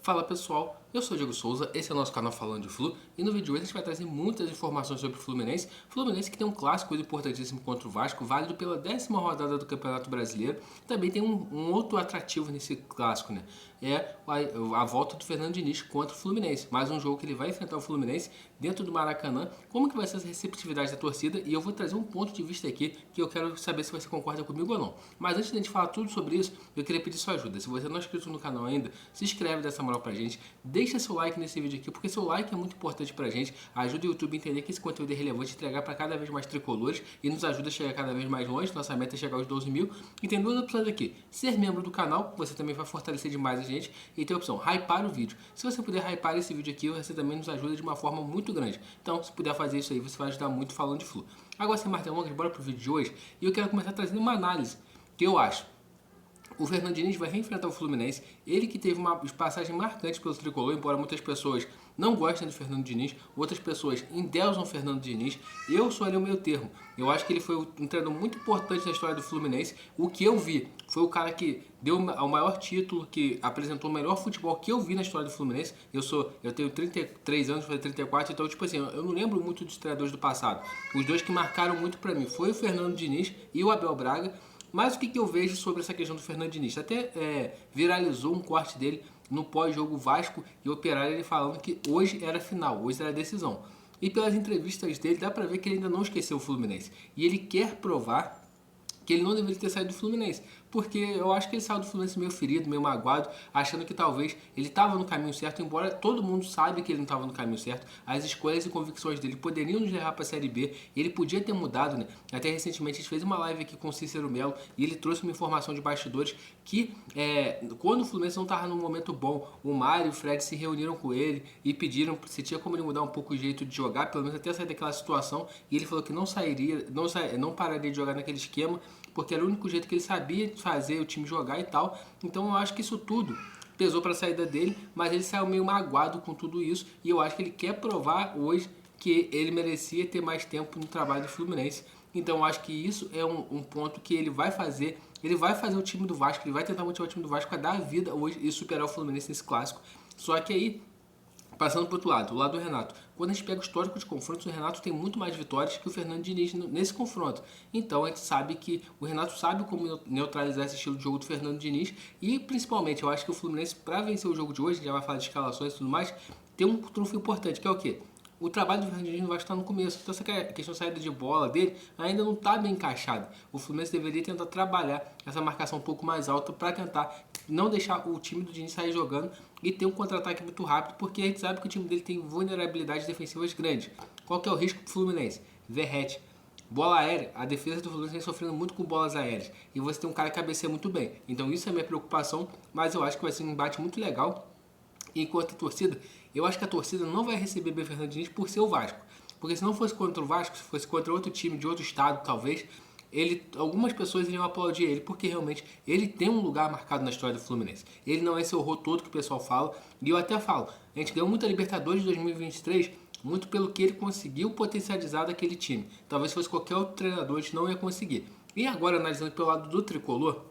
Fala pessoal, eu sou o Diego Souza, esse é o nosso canal Falando de Flu e no vídeo de hoje a gente vai trazer muitas informações sobre o Fluminense. Fluminense que tem um clássico importantíssimo contra o Vasco, válido pela 10ª rodada do Campeonato Brasileiro. Também tem um outro atrativo nesse clássico, né? É a volta do Fernando Diniz contra o Fluminense. Mais um jogo que ele vai enfrentar o Fluminense dentro do Maracanã. Como que vai ser essa receptividade da torcida? E eu vou trazer um ponto de vista aqui que eu quero saber se você concorda comigo ou não. Mas antes de a gente falar tudo sobre isso, eu queria pedir sua ajuda. Se você não é inscrito no canal ainda, se inscreve dessa moral pra gente. Deixa seu like nesse vídeo aqui, porque seu like é muito importante pra gente. Ajuda o YouTube a entender que esse conteúdo é relevante, entregar para cada vez mais tricolores e nos ajuda a chegar cada vez mais longe. Nossa meta é chegar aos 12 mil. E tem duas opções aqui: ser membro do canal, você também vai fortalecer demais a gente, e tem a opção hypar o vídeo. Se você puder hypar esse vídeo aqui, você também nos ajuda de uma forma muito grande. Então, se puder fazer isso aí, você vai ajudar muito Falando de Flu. Agora, sem mais delongas, bora pro vídeo de hoje. E eu quero começar trazendo uma análise que eu acho. O Fernando Diniz vai reenfrentar o Fluminense, ele que teve uma passagem marcante pelo tricolor, embora muitas pessoas não gostem do Fernando Diniz, outras pessoas endeusam o Fernando Diniz. Eu sou ali o meio termo. Eu acho que ele foi um treinador muito importante na história do Fluminense. O que eu vi foi o cara que deu o maior título, que apresentou o melhor futebol que eu vi na história do Fluminense. Eu tenho 33 anos, falei 34, então tipo assim, eu não lembro muito dos treinadores do passado. Os dois que marcaram muito pra mim foi o Fernando Diniz e o Abel Braga. Mas o que eu vejo sobre essa questão do Fernando Diniz? Até viralizou um corte dele no pós-jogo Vasco e Operário, ele falando que hoje era final, hoje era decisão. E pelas entrevistas dele dá pra ver que ele ainda não esqueceu o Fluminense. E ele quer provar que ele não deveria ter saído do Fluminense, porque eu acho que ele saiu do Fluminense meio ferido, meio magoado, achando que talvez ele estava no caminho certo, embora todo mundo saiba que ele não estava no caminho certo. As escolhas e convicções dele poderiam nos levar para a Série B, e ele podia ter mudado, né? Até recentemente a gente fez uma live aqui com o Cícero Melo, e ele trouxe uma informação de bastidores que quando o Fluminense não estava num momento bom, o Mário e o Fred se reuniram com ele e pediram se tinha como ele mudar um pouco o jeito de jogar, pelo menos até sair daquela situação, e ele falou que não pararia de jogar naquele esquema, porque era o único jeito que ele sabia fazer o time jogar e tal. Então eu acho que isso tudo pesou para a saída dele, mas ele saiu meio magoado com tudo isso, e eu acho que ele quer provar hoje que ele merecia ter mais tempo no trabalho do Fluminense. Então eu acho que isso é um ponto que ele vai fazer o time do Vasco, ele vai tentar motivar o time do Vasco a dar a vida hoje e superar o Fluminense nesse clássico. Só que aí, passando para o outro lado do Renato. Quando a gente pega o histórico de confrontos, o Renato tem muito mais vitórias que o Fernando Diniz nesse confronto. Então a gente sabe que o Renato sabe como neutralizar esse estilo de jogo do Fernando Diniz. E principalmente, eu acho que o Fluminense, para vencer o jogo de hoje, já vai falar de escalações e tudo mais, tem um trunfo importante, que é o quê? O trabalho do Fernando Diniz vai estar no começo. Então essa questão de saída de bola dele ainda não está bem encaixada. O Fluminense deveria tentar trabalhar essa marcação um pouco mais alta para tentar não deixar o time do Diniz sair jogando e ter um contra-ataque muito rápido, porque a gente sabe que o time dele tem vulnerabilidades defensivas grandes. Qual que é o risco do Fluminense? Verrete. Bola aérea, a defesa do Fluminense vem sofrendo muito com bolas aéreas. E você tem um cara que cabeceia muito bem. Então isso é a minha preocupação, mas eu acho que vai ser um embate muito legal. E enquanto a torcida, eu acho que a torcida não vai receber bem o Fernando Diniz por ser o Vasco. Porque se não fosse contra o Vasco, se fosse contra outro time de outro estado, talvez, algumas pessoas iriam aplaudir ele, porque realmente ele tem um lugar marcado na história do Fluminense. Ele não é esse horror todo que o pessoal fala. E eu até falo, a gente ganhou muita Libertadores de 2023, muito pelo que ele conseguiu potencializar daquele time. Talvez se fosse qualquer outro treinador, a gente não ia conseguir. E agora, analisando pelo lado do tricolor,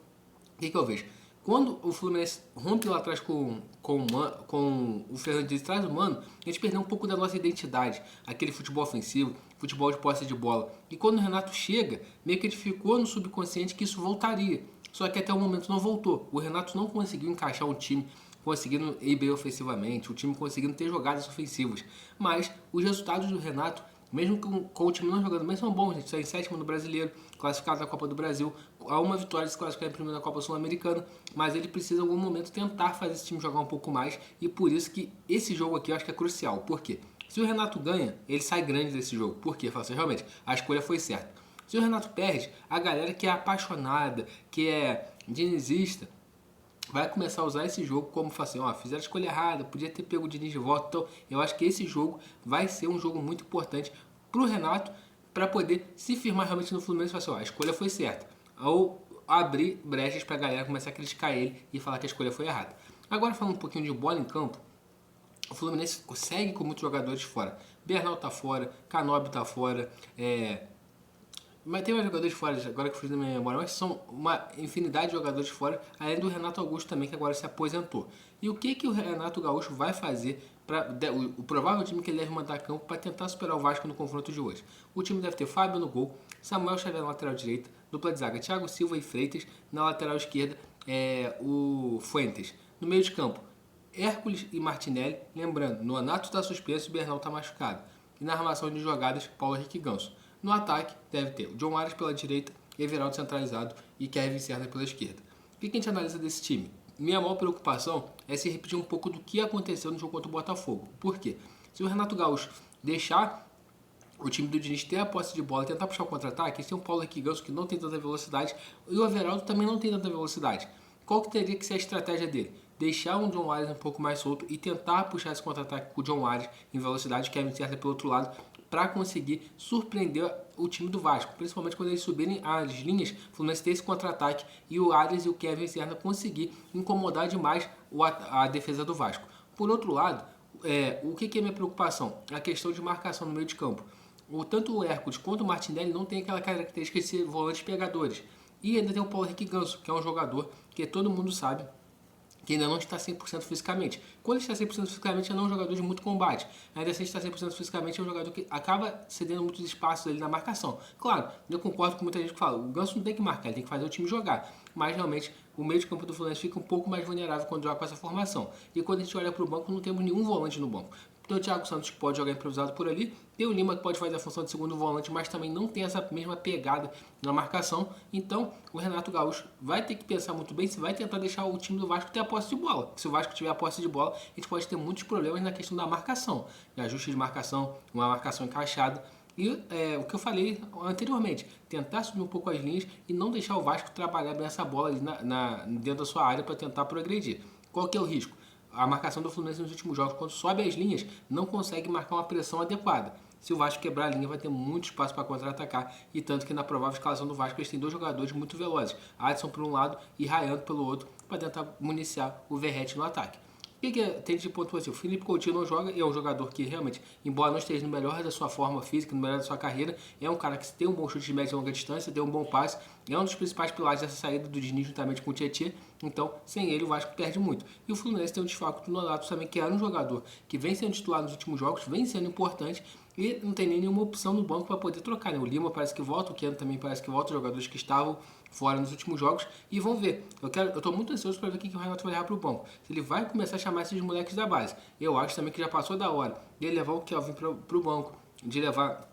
o que eu vejo? Quando o Fluminense rompe lá atrás com o Fernando Diniz, traz o Mano, a gente perdeu um pouco da nossa identidade, aquele futebol ofensivo, futebol de posse de bola. E quando o Renato chega, meio que ele ficou no subconsciente que isso voltaria. Só que até o momento não voltou. O Renato não conseguiu encaixar um time conseguindo ir bem ofensivamente, o time conseguindo ter jogadas ofensivas. Mas os resultados do Renato, mesmo com o time não jogando bem, são bons. A gente está em sétimo no Brasileiro, classificado na Copa do Brasil. Há uma vitória de se classificar em primeiro na Copa Sul-Americana, mas ele precisa em algum momento tentar fazer esse time jogar um pouco mais, e por isso que esse jogo aqui eu acho que é crucial. Por quê? Se o Renato ganha, ele sai grande desse jogo. Por quê? Fala assim, realmente, a escolha foi certa. Se o Renato perde, a galera que é apaixonada, que é dinizista, vai começar a usar esse jogo como assim, fizeram a escolha errada, podia ter pego o Diniz de volta. Então eu acho que esse jogo vai ser um jogo muito importante pro Renato, para poder se firmar realmente no Fluminense e falar assim, a escolha foi certa. Ou abrir brechas pra galera começar a criticar ele e falar que a escolha foi errada. Agora falando um pouquinho de bola em campo, o Fluminense segue com muitos jogadores fora. Bernal tá fora, Canóbio tá fora, Mas tem mais jogadores fora, agora que eu fiz na minha memória, mas são uma infinidade de jogadores fora, além do Renato Augusto também, que agora se aposentou. E o que o Renato Gaúcho vai fazer para o provável time que ele deve mandar a campo para tentar superar o Vasco no confronto de hoje? O time deve ter Fábio no gol, Samuel Xavier na lateral direita, dupla de zaga Thiago Silva e Freitas, na lateral esquerda o Fuentes. No meio de campo, Hércules e Martinelli, lembrando, Nonato está suspenso e o Bernal está machucado. E na armação de jogadas, Paulo Henrique Ganso. No ataque, deve ter o John Arias pela direita, Everaldo centralizado e Kevin Serna pela esquerda. O que a gente analisa desse time? Minha maior preocupação é se repetir um pouco do que aconteceu no jogo contra o Botafogo. Por quê? Se o Renato Gaúcho deixar o time do Diniz ter a posse de bola e tentar puxar o contra-ataque, eles têm o Paulo Henrique Ganso que não tem tanta velocidade e o Everaldo também não tem tanta velocidade. Qual que teria que ser a estratégia dele? Deixar o John Arias um pouco mais solto e tentar puxar esse contra-ataque com o John Arias em velocidade, Kevin Serna pelo outro lado, para conseguir surpreender o time do Vasco, principalmente quando eles subirem as linhas, o Fluminense ter esse contra-ataque e o Arias e o Kevin Serna conseguir incomodar demais a defesa do Vasco. Por outro lado, o que é minha preocupação? A questão de marcação no meio de campo. Tanto o Hércules quanto o Martinelli não tem aquela característica de ser volantes pegadores. E ainda tem o Paulo Henrique Ganso, que é um jogador que todo mundo sabe que ainda não está 100% fisicamente. Quando está 100% fisicamente, ele não é um jogador de muito combate. Ainda assim, está 100% fisicamente, é um jogador que acaba cedendo muitos espaços ali na marcação. Claro, eu concordo com muita gente que fala, o Ganso não tem que marcar, ele tem que fazer o time jogar. Mas, realmente, o meio de campo do Fluminense fica um pouco mais vulnerável quando joga com essa formação. E quando a gente olha para o banco, não temos nenhum volante no banco. Tem o Thiago Santos que pode jogar improvisado por ali, tem o Lima que pode fazer a função de segundo volante, mas também não tem essa mesma pegada na marcação. Então o Renato Gaúcho vai ter que pensar muito bem se vai tentar deixar o time do Vasco ter a posse de bola. Se o Vasco tiver a posse de bola, a gente pode ter muitos problemas na questão da marcação, de ajuste de marcação, uma marcação encaixada. E o que eu falei anteriormente, tentar subir um pouco as linhas e não deixar o Vasco trabalhar bem essa bola ali dentro da sua área para tentar progredir. Qual que é o risco? A marcação do Fluminense nos últimos jogos, quando sobe as linhas, não consegue marcar uma pressão adequada. Se o Vasco quebrar a linha, vai ter muito espaço para contra-atacar. E tanto que na provável escalação do Vasco, eles têm dois jogadores muito velozes. Adson por um lado e Rayando pelo outro, para tentar municiar o Verratti no ataque. O que tem de ponto positivo? O Felipe Coutinho não joga e é um jogador que realmente, embora não esteja no melhor da sua forma física, no melhor da sua carreira, é um cara que tem um bom chute de média e longa distância, tem um bom passe, é um dos principais pilares dessa saída do Diniz juntamente com o Tietchan, então sem ele o Vasco perde muito. E o Fluminense tem um desfalque do Nonato também, que era um jogador que vem sendo titular nos últimos jogos, vem sendo importante, e não tem nenhuma opção no banco para poder trocar. Né? O Lima parece que volta, o Keno também parece que volta, jogadores que estavam fora nos últimos jogos. E vão ver. Eu estou muito ansioso para ver o que o Renato vai levar para o banco. Se ele vai começar a chamar esses moleques da base. Eu acho também que já passou da hora de levar o Kelvin para o banco, de levar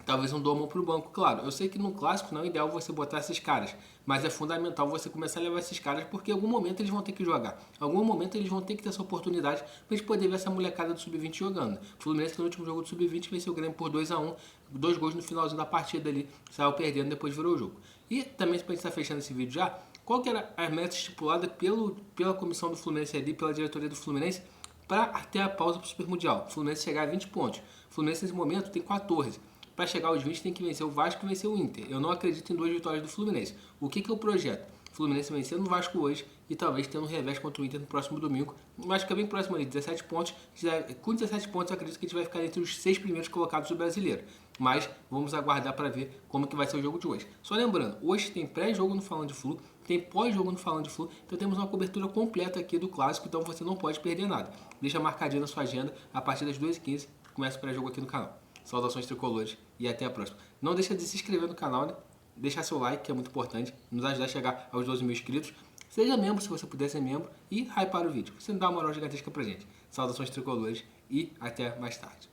talvez um Domo para o banco. Claro, eu sei que no clássico não é ideal você botar esses caras, mas é fundamental você começar a levar esses caras porque em algum momento eles vão ter que jogar. Em algum momento eles vão ter que ter essa oportunidade para a gente poder ver essa molecada do Sub-20 jogando. O Fluminense no último jogo do Sub-20 venceu o Grêmio por 2-1, 2 gols no finalzinho da partida ali, saiu perdendo, depois virou o jogo. E também, para a gente estar fechando esse vídeo já, qual que era a meta estipulada pela comissão do Fluminense ali, pela diretoria do Fluminense, para ter a pausa para o Super Mundial? O Fluminense chegar a 20 pontos. O Fluminense nesse momento tem 14. Para chegar aos 20 tem que vencer o Vasco e vencer o Inter. Eu não acredito em 2 vitórias do Fluminense. O que é o projeto? O Fluminense vencendo o Vasco hoje e talvez tendo um revés contra o Inter no próximo domingo. Mas fica bem próximo ali, 17 pontos. Com 17 pontos eu acredito que a gente vai ficar entre os 6 primeiros colocados do brasileiro. Mas vamos aguardar para ver como que vai ser o jogo de hoje. Só lembrando, hoje tem pré-jogo no Falando de Flu, tem pós-jogo no Falando de Flu, então temos uma cobertura completa aqui do Clássico, então você não pode perder nada. Deixa marcadinho na sua agenda, a partir das 2h15 começa o pré-jogo aqui no canal. Saudações tricolores e até a próxima. Não deixa de se inscrever no canal, né? Deixar seu like, que é muito importante, nos ajudar a chegar aos 12 mil inscritos. Seja membro se você puder ser membro e hypar o vídeo. Você não dá uma moral gigantesca pra gente. Saudações tricolores e até mais tarde.